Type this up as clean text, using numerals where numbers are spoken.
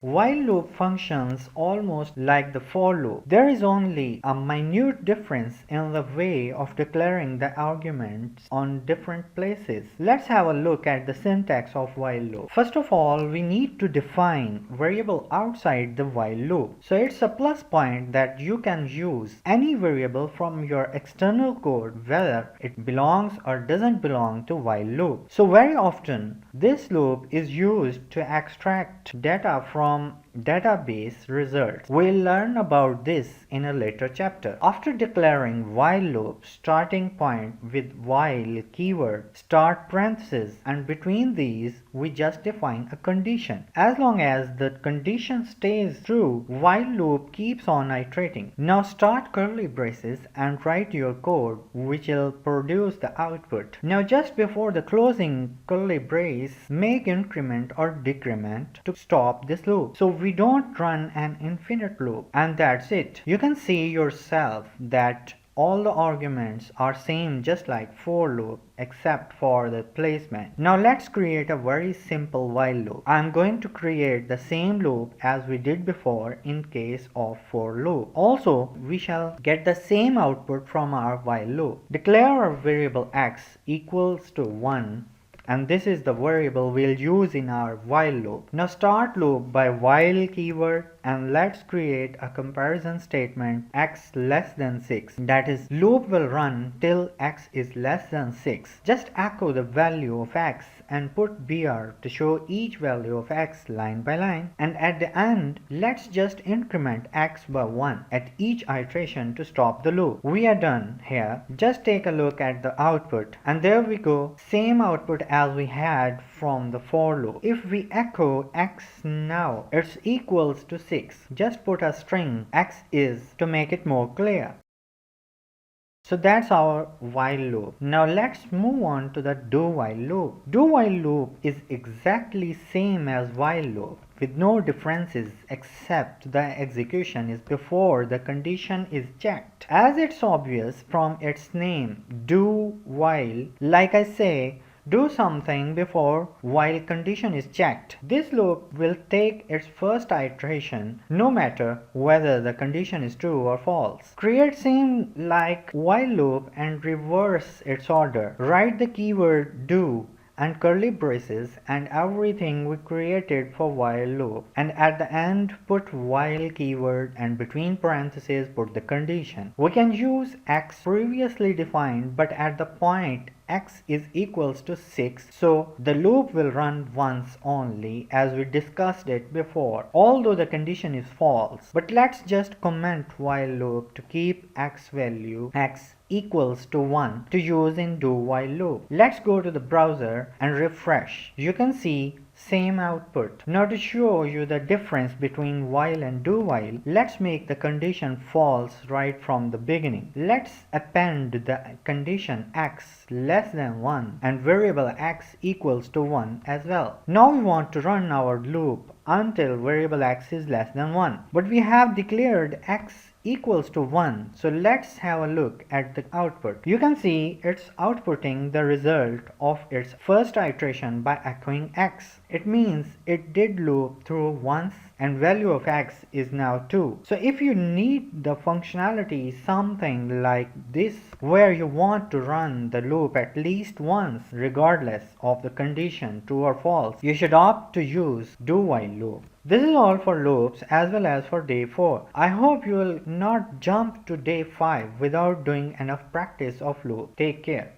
While loop functions almost like the for loop. There is only a minute difference in the way of declaring the arguments on different places. Let's have a look at the syntax of while loop. First of all, we need to define variable outside the while loop. So it's a plus point that you can use any variable from your external code whether it belongs or doesn't belong to while loop. So very often this loop is used to extract data from database results. We'll learn about this in a later chapter. After declaring while loop starting point with while keyword, start parenthesis, and between these we just define a condition. As long as the condition stays true, while loop keeps on iterating. Now start curly braces and write your code which will produce the output. Now just before the closing curly brace, make increment or decrement to stop this loop. So we don't run an infinite loop, and that's it. You can see yourself that all the arguments are same just like for loop except for the placement. Now let's create a very simple while loop. I'm going to create the same loop as we did before in case of for loop. Also, we shall get the same output from our while loop. Declare a variable x equals to 1, and this is the variable we'll use in our while loop. Now start loop by while keyword, and let's create a comparison statement x less than 6. That is, loop will run till x is less than 6. Just echo the value of x and put br to show each value of x line by line, and at the end let's just increment x by 1 at each iteration to stop the loop. We are done here. Just take a look at the output, and there we go, same output as we had from the for loop. If we echo x now, it's equals to 6. Just put a string x is to make it more clear. So that's our while loop. Now let's move on to the do while loop. Do while loop is exactly same as while loop with no differences except the execution is before the condition is checked. As it's obvious from its name, do while, like I say, do something before while condition is checked. This loop will take its first iteration no matter whether the condition is true or false. Create same like while loop and reverse its order. Write the keyword do and curly braces and everything we created for while loop, and at the end put while keyword and between parentheses put the condition. We can use x previously defined, but at the point x is equals to 6, so the loop will run once only as we discussed it before, although the condition is false. But let's just comment while loop to keep x value x equals to 1 to use in do while loop. Let's go to the browser and refresh. You can see same output. Now to show you the difference between while and do while, let's make the condition false right from the beginning. Let's append the condition x less than 1 and variable x equals to 1 as well. Now we want to run our loop until variable x is less than 1, but we have declared x equals to 1. So let's have a look at the output. You can see it's outputting the result of its first iteration by echoing x. It means it did loop through once and value of x is now 2. So if you need the functionality something like this where you want to run the loop at least once regardless of the condition true or false, you should opt to use do while loop. This is all for loops as well as for day 4. I hope you will not jump to day 5 without doing enough practice of loop. Take care.